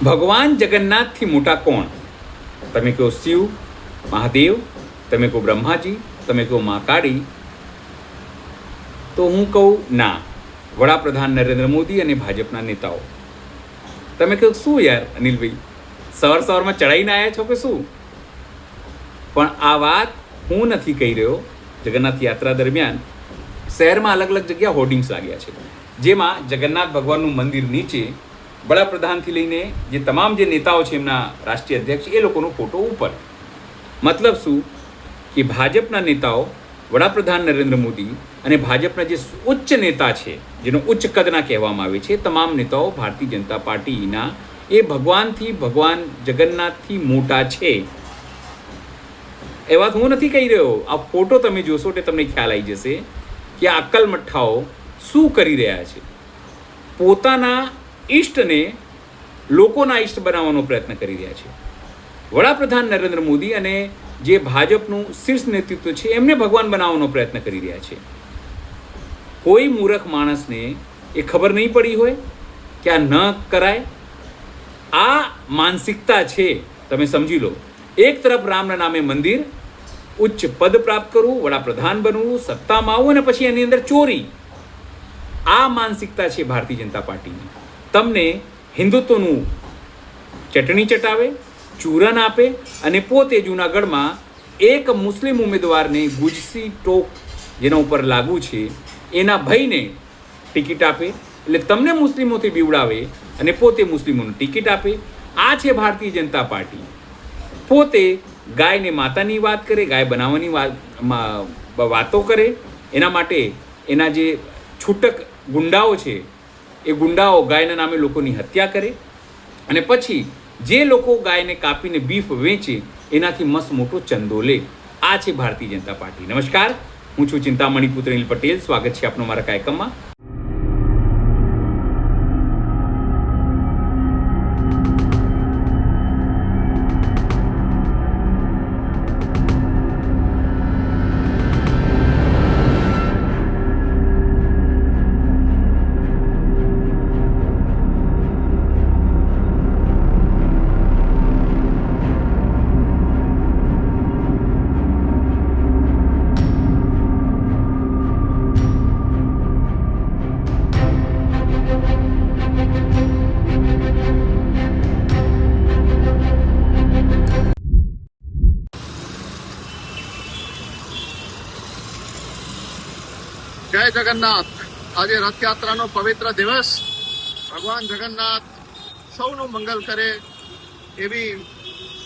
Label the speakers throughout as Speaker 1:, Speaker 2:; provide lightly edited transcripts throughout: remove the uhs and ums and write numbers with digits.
Speaker 1: ભગવાન જગન્નાથથી મોટા કોણ? તમે કહો શિવ, મહાદેવ, તમે કહો બ્રહ્માજી, તમે કહો મા કાળી, તો હું કહું ના, વડાપ્રધાન નરેન્દ્ર મોદી અને ભાજપના નેતાઓ. તમે કહો શું યાર અનિલભાઈ, સવારમાં ચડાઈને આવ્યા છો કે શું? પણ આ વાત હું નથી કહી રહ્યો. જગન્નાથ યાત્રા દરમિયાન શહેરમાં અલગ અલગ જગ્યા હોર્ડિંગ્સ લાગ્યા છે, જેમાં જગન્નાથ ભગવાનનું મંદિર નીચે વડાપ્રધાનથી લઈને જે તમામ જે નેતાઓ છે, એમના રાષ્ટ્રીય અધ્યક્ષ, એ લોકોનો ફોટો ઉપર. મતલબ શું કે ભાજપના નેતાઓ, વડાપ્રધાન નરેન્દ્ર મોદી અને ભાજપના જે ઉચ્ચ નેતા છે, જેનો ઉચ્ચ કદના કહેવામાં આવે છે, તમામ નેતાઓ ભારતીય જનતા પાર્ટીના એ ભગવાન જગન્નાથથી મોટા છે. એ વાત હું નથી કહી રહ્યો. આ ફોટો તમે જોશો એટલે તમને ખ્યાલ આવી જશે કે આ અક્કલ મઠ્ઠાઓ શું કરી રહ્યા છે. પોતાના ઈષ્ટને લોકોના ઈષ્ટ બનાવવાનો પ્રયત્ન કરી રહ્યા છે. વડાપ્રધાન નરેન્દ્ર મોદી અને જે ભાજપનું શીર્ષ નેતૃત્વ છે, એમને ભગવાન બનાવવાનો પ્રયત્ન કરી રહ્યા છે. કોઈ મૂર્ખ માણસને એ ખબર નહીં પડી હોય કે આ ન કરાય. આ માનસિકતા છે, તમે સમજી લો. એક તરફ રામના નામે મંદિર, ઉચ્ચ પદ પ્રાપ્ત કરવું, વડાપ્રધાન બનવું, સત્તામાં આવવું અને પછી એની અંદર ચોરી. આ માનસિકતા છે ભારતીય જનતા પાર્ટીની. તમને હિન્દુત્વનું ચટણી ચટાવે, ચૂરન આપે અને પોતે જૂનાગઢમાં એક મુસ્લિમ ઉમેદવારને ગુજસી ટોક જેના ઉપર લાગુ છે, એના ભયને ટિકિટ આપે. એટલે તમને મુસ્લિમોથી બીવડાવે અને પોતે મુસ્લિમોને ટિકિટ આપે. આ છે ભારતીય જનતા પાર્ટી. પોતે ગાયને માતાની વાત કરે, ગાય બનાવવાની વાતો કરે. એના માટે એના જે છૂટક ગુંડાઓ છે, એ ગુંડાઓ ગાયના નામે લોકોની હત્યા કરે અને પછી જે લોકો ગાયને કાપીને બીફ વેચે એનાથી મસ્ત મોટો ચંદો લે. આ છે ભારતીય જનતા પાર્ટી. નમસ્કાર, હું છું ચિંતામણી પુત્ર અનિલ પટેલ. સ્વાગત છે આપનું મારા કાર્યક્રમમાં.
Speaker 2: જય જગન્નાથ. આજે રથયાત્રાનો પવિત્ર દિવસ. ભગવાન જગન્નાથ સૌનું મંગલ કરે એવી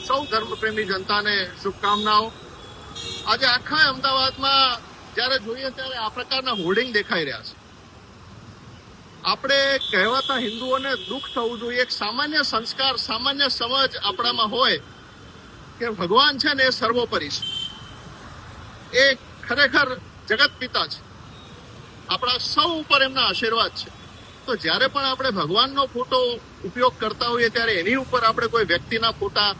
Speaker 2: સૌ ધર્મપ્રેમી જનતાને શુભકામનાઓ. આજે આખા અમદાવાદમાં જ્યારે જોઈએ ત્યારે આ પ્રકારના હોર્ડિંગ દેખાઈ રહ્યા છે. આપણે કહેવાતા હિન્દુઓને દુઃખ થવું જોઈએ. એક સામાન્ય સંસ્કાર, સામાન્ય સમજ આપણામાં હોય કે ભગવાન છે ને એ સર્વોપરી છે, એ ખરેખર જગત પિતા છે, આપણા સૌ ઉપર એમના આશીર્વાદ છે. તો જ્યારે પણ આપણે ભગવાનનો ફોટો ઉપયોગ કરતા હોઈએ ત્યારે એની ઉપર આપણે કોઈ વ્યક્તિના ફોટા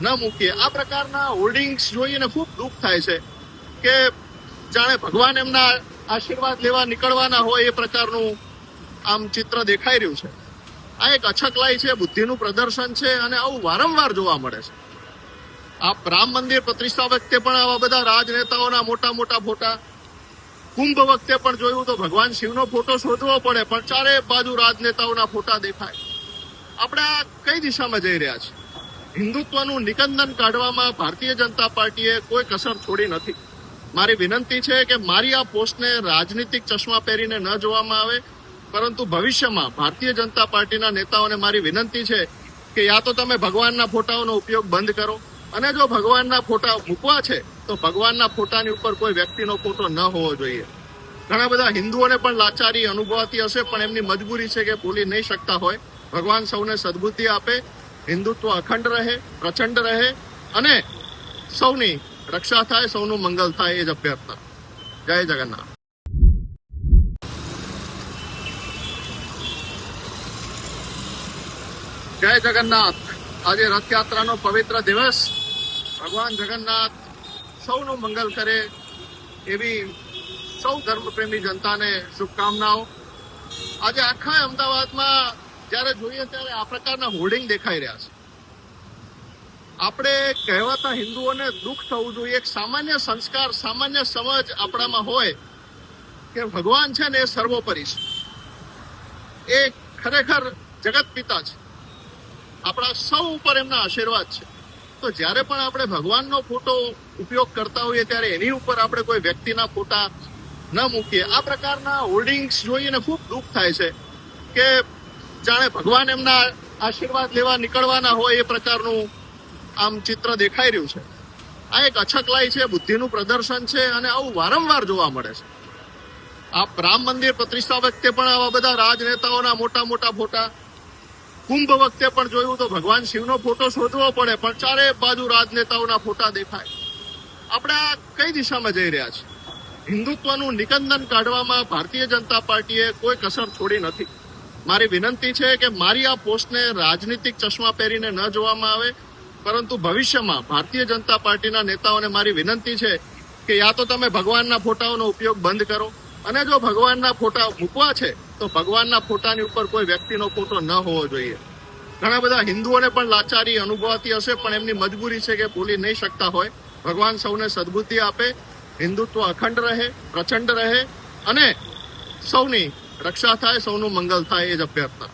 Speaker 2: ન મૂકીએ. આ પ્રકારના હોર્ડિંગ્સ જોઈને ખૂબ દુઃખ થાય છે કે જાણે ભગવાન એમના આશીર્વાદ લેવા નીકળવાના હોય એ પ્રકારનું આમ ચિત્ર દેખાઈ રહ્યું છે. આ એક અછકલાઈ છે, બુદ્ધિનું પ્રદર્શન છે અને આવું વારંવાર જોવા મળે છે. આ રામ મંદિર પ્રતિષ્ઠા વખતે પણ આવા બધા રાજનેતાઓના મોટા મોટા ફોટા, કુંભ વખતે પણ જોયું તો ભગવાન શિવનો ફોટો શોધવો પડે પણ ચારે બાજુ રાજનેતાઓના ફોટા દેખાય. આપણે આ કઈ દિશામાં જઈ રહ્યા છે? હિન્દુત્વનું નિકંદન કાઢવામાં ભારતીય જનતા પાર્ટીએ કોઈ કસર છોડી નથી. મારી વિનંતી છે કે મારી આ પોસ્ટને રાજનીતિક ચશ્મા પહેરીને ન જોવામાં આવે, પરંતુ ભવિષ્યમાં ભારતીય જનતા પાર્ટીના નેતાઓને મારી વિનંતી છે કે યા તો તમે ભગવાનના ફોટાઓનો ઉપયોગ બંધ કરો, અને જો ભગવાનના ફોટા મૂકવા છે તો ભગવાનના ફોટાની ઉપર કોઈ વ્યક્તિનો ફોટો ન હોવો જોઈએ. ઘણા બધા હિન્દુઓને પણ લાચારી અનુભવાતી હશે, પણ એમની મજબૂરી છે કે બોલી નહીં શકતા હોય. ભગવાન સૌને સદબુદ્ધિ આપે, હિન્દુત્વ અખંડ રહે, પ્રચંડ રહે અને સૌની રક્ષા થાય, સૌનું મંગલ થાય, એ જ અભ્યર્થના. જય જગન્નાથ. જય જગન્નાથ. આજે રથયાત્રાનો પવિત્ર દિવસ. ભગવાન જગન્નાથ સૌનું મંગલ કરે એવી સૌ ધર્મપ્રેમી જનતાને શુભકામનાઓ. આજે આખા અમદાવાદમાં જ્યારે જોઈએ ત્યારે આ પ્રકારના હોર્ડિંગ દેખાઈ રહ્યા છે. આપણે કહેવાતા હિન્દુઓને દુઃખ થવું જોઈએ. એક સામાન્ય સંસ્કાર, સામાન્ય સમજ આપણામાં હોય કે ભગવાન છે ને એ સર્વોપરી છે, એ ખરેખર જગત પિતા છે, આપણા સૌ ઉપર એમના આશીર્વાદ છે. તો જ્યારે પણ આપણે ભગવાનનો ફોટો ઉપયોગ કરતા હોઈએ ત્યારે એની ઉપર આપણે કોઈ વ્યક્તિના ફોટા ન મૂકીએ. આ પ્રકારના હોર્ડિંગ્સ જોઈને ખૂબ દુઃખ થાય છે કે જાણે ભગવાન એમના આશીર્વાદ લેવા નીકળવાના હોય એ પ્રકારનું આમ ચિત્ર દેખાઈ રહ્યું છે. આ એક અછકલાઈ છે, બુદ્ધિનું પ્રદર્શન છે અને આવું વારંવાર જોવા મળે છે. આ રામ મંદિર પ્રતિષ્ઠા વખતે પણ આવા બધા રાજનેતાઓના મોટા મોટા ફોટા, કુંભ વખતે પણ જોયું તો ભગવાન શિવનો ફોટો શોધવો પડે પણ ચારે બાજુ રાજનેતાઓના ફોટા દેખાય. આપણે આ કઈ દિશામાં જઈ રહ્યા છે? હિન્દુત્વનું નિકંદન કાઢવામાં ભારતીય જનતા પાર્ટીએ કોઈ કસર છોડી નથી. મારી વિનંતી છે કે મારી આ પોસ્ટને રાજનીતિક ચશ્મા પહેરીને ન જોવામાં આવે, પરંતુ ભવિષ્યમાં ભારતીય જનતા પાર્ટીના નેતાઓને મારી વિનંતી છે કે યા તો તમે ભગવાનના ફોટાઓનો ઉપયોગ બંધ કરો, અને જો ભગવાનના ફોટા મૂકવા છે તો ભગવાનના ફોટાની ઉપર કોઈ વ્યક્તિનો ફોટો ન હોવો જોઈએ. ઘણા બધા હિન્દુઓને પણ લાચારી અનુભવાતી હશે, પણ એમની મજબૂરી છે કે બોલી નહીં શકતા હોય. ભગવાન સૌને સદબુદ્ધિ આપે, હિન્દુત્વ અખંડ રહે, પ્રચંડ રહે અને સૌની રક્ષા થાય, સૌનું મંગલ થાય, એ જ અભ્યર્થના.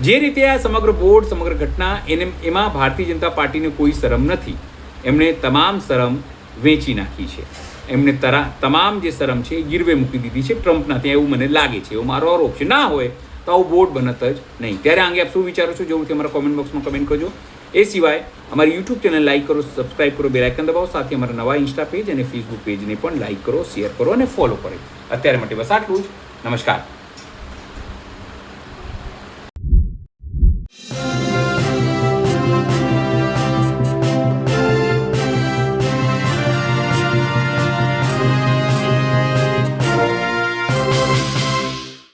Speaker 1: જે રીતે આ સમગ્ર બોર્ડ, સમગ્ર ઘટના, એમાં ભારતીય જનતા પાર્ટીને કોઈ શરમ નથી. એમણે તમામ શરમ વેચી નાખી છે. એમને તમામ જે શરમ છે એ ગીરવે મૂકી દીધી છે ટ્રમ્પના ત્યાં, એવું મને લાગે છે, એવો મારો આરોપ છે. ના હોય તો આવું બોર્ડ બનત જ નહીં. ત્યારે આ અંગે આપ શું વિચારો છો જરૂરથી અમારા કોમેન્ટ બોક્સમાં કમેન્ટ કરજો. એ સિવાય અમારી યુટ્યુબ ચેનલ લાઈક કરો, સબસ્ક્રાઈબ કરો, બેલ આઇકન દબાવો. સાથે અમારા નવા ઇન્સ્ટા પેજ અને ફેસબુક પેજને પણ લાઈક કરો, શેર કરો અને ફોલો કરો. અત્યારે માટે બસ આટલું જ. નમસ્કાર.